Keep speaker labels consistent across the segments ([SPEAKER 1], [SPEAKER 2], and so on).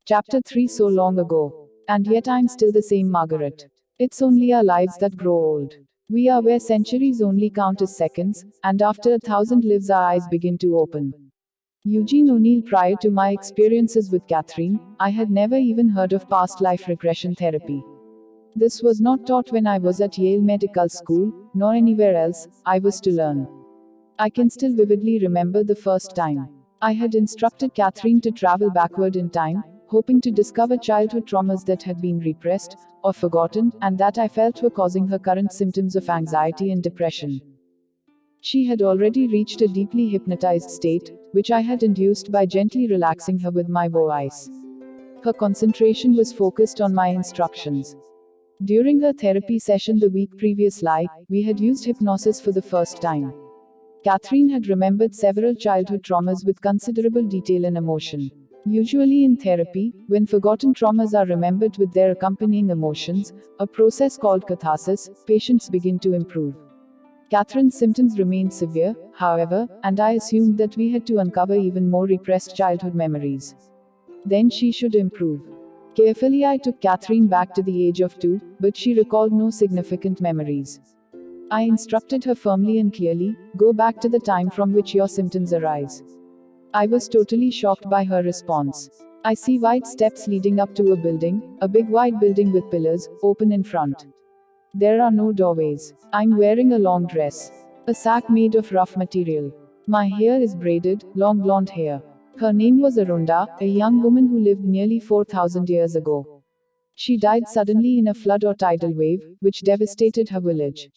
[SPEAKER 1] Chapter 3 So long ago. And yet I'm still the same Margaret. It's only our lives that grow old. We are where centuries only count as seconds, and after 1,000 lives our eyes begin to open. Eugene O'Neill. Prior to my experiences with Catherine, I had never even heard of past life regression therapy. This was not taught when I was at Yale Medical School, nor anywhere else I was to learn. I can still vividly remember the first time. I had instructed Catherine to travel backward in time, hoping to discover childhood traumas that had been repressed or forgotten, and that I felt were causing her current symptoms of anxiety and depression. She had already reached a deeply hypnotized state, which I had induced by gently relaxing her with my voice. Her concentration was focused on my instructions. During her therapy session the week previously, we had used hypnosis for the first time. Catherine had remembered several childhood traumas with considerable detail and emotion. Usually in therapy, when forgotten traumas are remembered with their accompanying emotions, a process called catharsis, patients begin to improve. Catherine's symptoms remained severe, however, and I assumed that we had to uncover even more repressed childhood memories. Then she should improve. Carefully I took Catherine back to the age of 2, but she recalled no significant memories. I instructed her firmly and clearly, go back to the time from which your symptoms arise. I was totally shocked by her response. I see wide steps leading up to a building, a big white building with pillars, open in front. There are no doorways. I'm wearing a long dress. A sack made of rough material. My hair is braided, long blonde hair. Her name was Arunda, a young woman who lived nearly 4,000 years ago. She died suddenly in a flood or tidal wave, which devastated her village.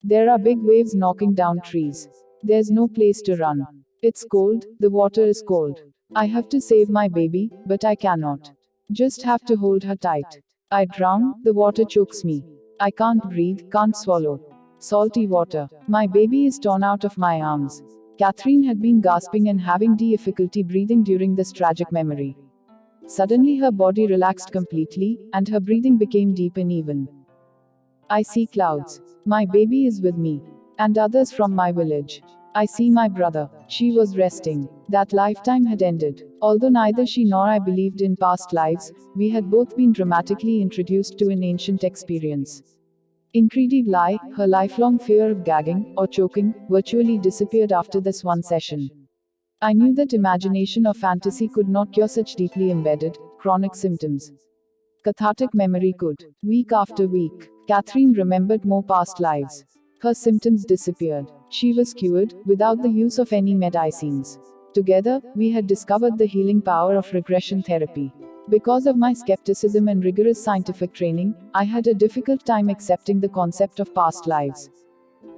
[SPEAKER 1] There are big waves knocking down trees. There's no place to run. It's cold, the water is cold. I have to save my baby, but I cannot. Just have to hold her tight. I drown, the water chokes me. I can't breathe, can't swallow. Salty water. My baby is torn out of my arms. Catherine had been gasping and having difficulty breathing during this tragic memory. Suddenly her body relaxed completely, and her breathing became deep and even. I see clouds. My baby is with me. And others from my village. I see my brother. She was resting. That lifetime had ended. Although neither she nor I believed in past lives, we had both been dramatically introduced to an ancient experience. Incredibly, her lifelong fear of gagging, or choking, virtually disappeared after this one session. I knew that imagination or fantasy could not cure such deeply embedded, chronic symptoms. Cathartic memory could. Week after week, Catherine remembered more past lives. Her symptoms disappeared. She was cured, without the use of any medicines. Together, we had discovered the healing power of regression therapy. Because of my skepticism and rigorous scientific training, I had a difficult time accepting the concept of past lives.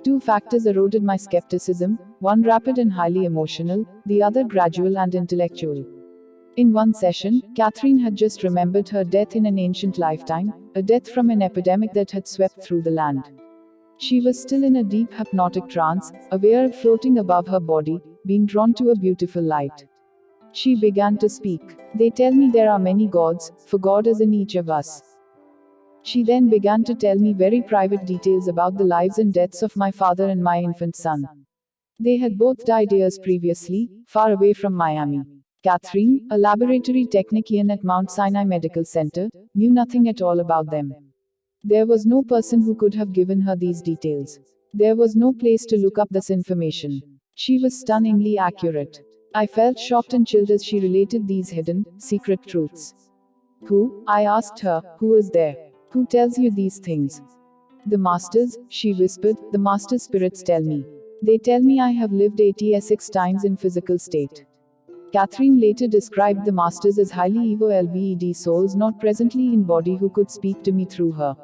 [SPEAKER 1] Two factors eroded my skepticism, one rapid and highly emotional, the other gradual and intellectual. In one session, Catherine had just remembered her death in an ancient lifetime, a death from an epidemic that had swept through the land. She was still in a deep hypnotic trance, aware of floating above her body, being drawn to a beautiful light. She began to speak. They tell me there are many gods, for God is in each of us. She then began to tell me very private details about the lives and deaths of my father and my infant son. They had both died years previously, far away from Miami. Catherine, a laboratory technician at Mount Sinai Medical Center, knew nothing at all about them. There was no person who could have given her these details. There was no place to look up this information. She was stunningly accurate. I felt shocked and chilled as she related these hidden, secret truths. Who? I asked her, who is there? Who tells you these things? The masters, she whispered, the master spirits tell me. They tell me I have lived 86 times in physical state. Catherine later described the masters as highly evolved souls not presently in body who could speak to me through her.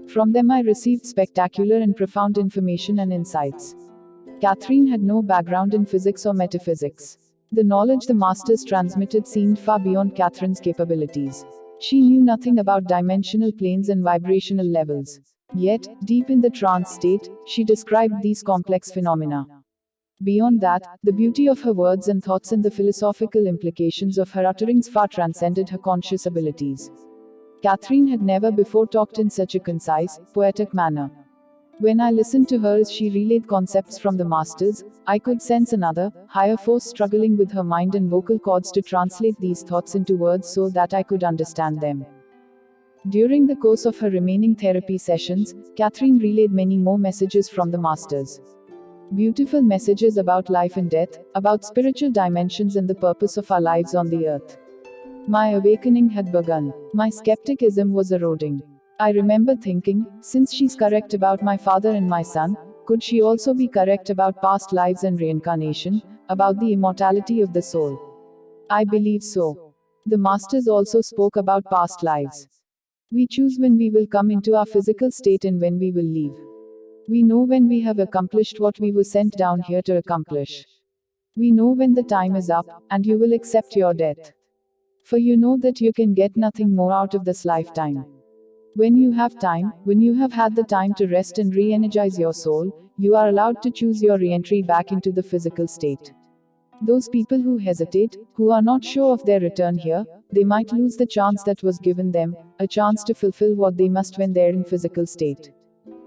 [SPEAKER 1] From them I received spectacular and profound information and insights. Catherine had no background in physics or metaphysics. The knowledge the masters transmitted seemed far beyond Catherine's capabilities. She knew nothing about dimensional planes and vibrational levels. Yet, deep in the trance state, she described these complex phenomena. Beyond that, the beauty of her words and thoughts and the philosophical implications of her utterings far transcended her conscious abilities. Catherine had never before talked in such a concise, poetic manner. When I listened to her as she relayed concepts from the masters, I could sense another, higher force struggling with her mind and vocal cords to translate these thoughts into words so that I could understand them. During the course of her remaining therapy sessions, Catherine relayed many more messages from the masters. Beautiful messages about life and death, about spiritual dimensions and the purpose of our lives on the earth. My awakening had begun. My skepticism was eroding. I remember thinking, since she's correct about my father and my son, could she also be correct about past lives and reincarnation, about the immortality of the soul? I believe so. The masters also spoke about past lives. We choose when we will come into our physical state and when we will leave. We know when we have accomplished what we were sent down here to accomplish. We know when the time is up, and you will accept your death. For you know that you can get nothing more out of this lifetime. When you have time, when you have had the time to rest and re energize your soul, you are allowed to choose your re entry back into the physical state. Those people who hesitate, who are not sure of their return here, they might lose the chance that was given them, a chance to fulfill what they must when they're in physical state.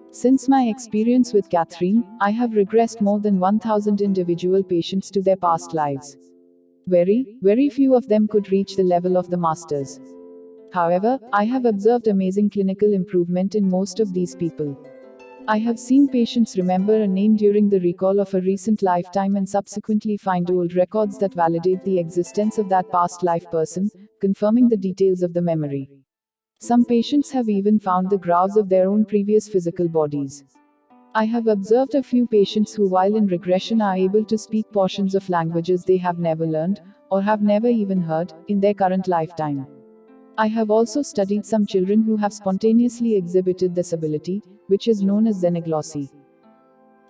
[SPEAKER 1] Since my experience with Catherine, I have regressed more than 1,000 individual patients to their past lives. Very few of them could reach the level of the masters. However, I have observed amazing clinical improvement in most of these people. I have seen patients remember a name during the recall of a recent lifetime and subsequently find old records that validate the existence of that past life person, confirming the details of the memory. Some patients have even found the graphs of their own previous physical bodies. I have observed a few patients who, while in regression, are able to speak portions of languages they have never learned, or have never even heard, in their current lifetime. I have also studied some children who have spontaneously exhibited this ability, which is known as xenoglossy.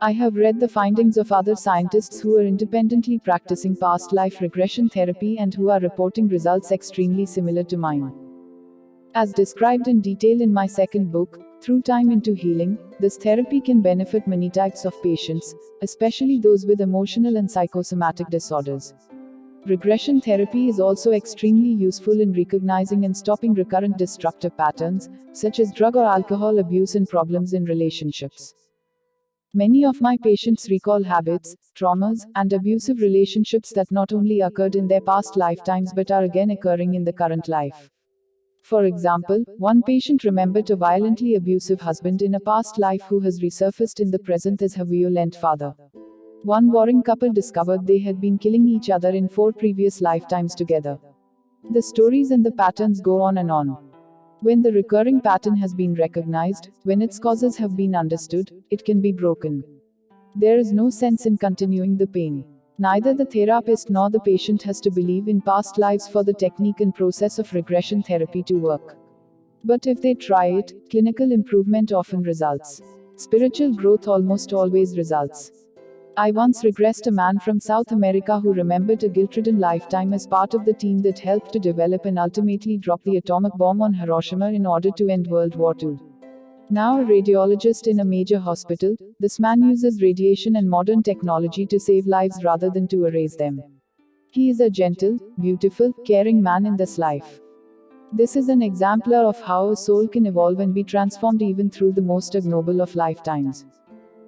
[SPEAKER 1] I have read the findings of other scientists who are independently practicing past life regression therapy and who are reporting results extremely similar to mine. As described in detail in my second book, Through Time into Healing, this therapy can benefit many types of patients, especially those with emotional and psychosomatic disorders. Regression therapy is also extremely useful in recognizing and stopping recurrent destructive patterns, such as drug or alcohol abuse and problems in relationships. Many of my patients recall habits, traumas, and abusive relationships that not only occurred in their past lifetimes but are again occurring in the current life. For example, one patient remembered a violently abusive husband in a past life who has resurfaced in the present as her violent father. One warring couple discovered they had been killing each other in 4 previous lifetimes together. The stories and the patterns go on and on. When the recurring pattern has been recognized, when its causes have been understood, it can be broken. There is no sense in continuing the pain. Neither the therapist nor the patient has to believe in past lives for the technique and process of regression therapy to work. But if they try it, clinical improvement often results. Spiritual growth almost always results. I once regressed a man from South America who remembered a guilt-ridden lifetime as part of the team that helped to develop and ultimately drop the atomic bomb on Hiroshima in order to end World War II. Now a radiologist in a major hospital, this man uses radiation and modern technology to save lives rather than to erase them. He is a gentle, beautiful, caring man in this life. This is an exemplar of how a soul can evolve and be transformed even through the most ignoble of lifetimes.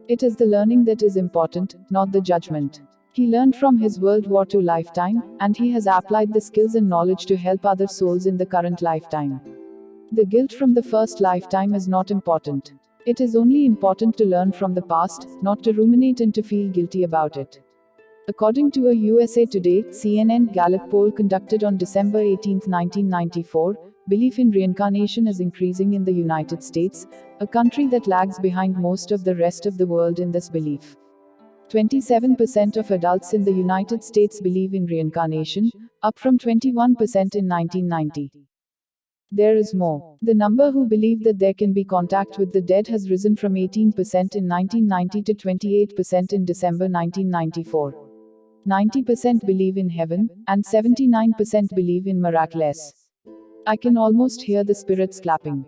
[SPEAKER 1] It is the learning that is important, not the judgment. He learned from his World War II lifetime, and he has applied the skills and knowledge to help other souls in the current lifetime. The guilt from the first lifetime is not important. It is only important to learn from the past, not to ruminate and to feel guilty about it. According to a USA Today, CNN Gallup poll conducted on December 18, 1994, belief in reincarnation is increasing in the United States, a country that lags behind most of the rest of the world in this belief. 27% of adults in the United States believe in reincarnation, up from 21% in 1990. There is more. The number who believe that there can be contact with the dead has risen from 18% in 1990 to 28% in December 1994. 90% believe in heaven, and 79% believe in miraculous. I can almost hear the spirits clapping.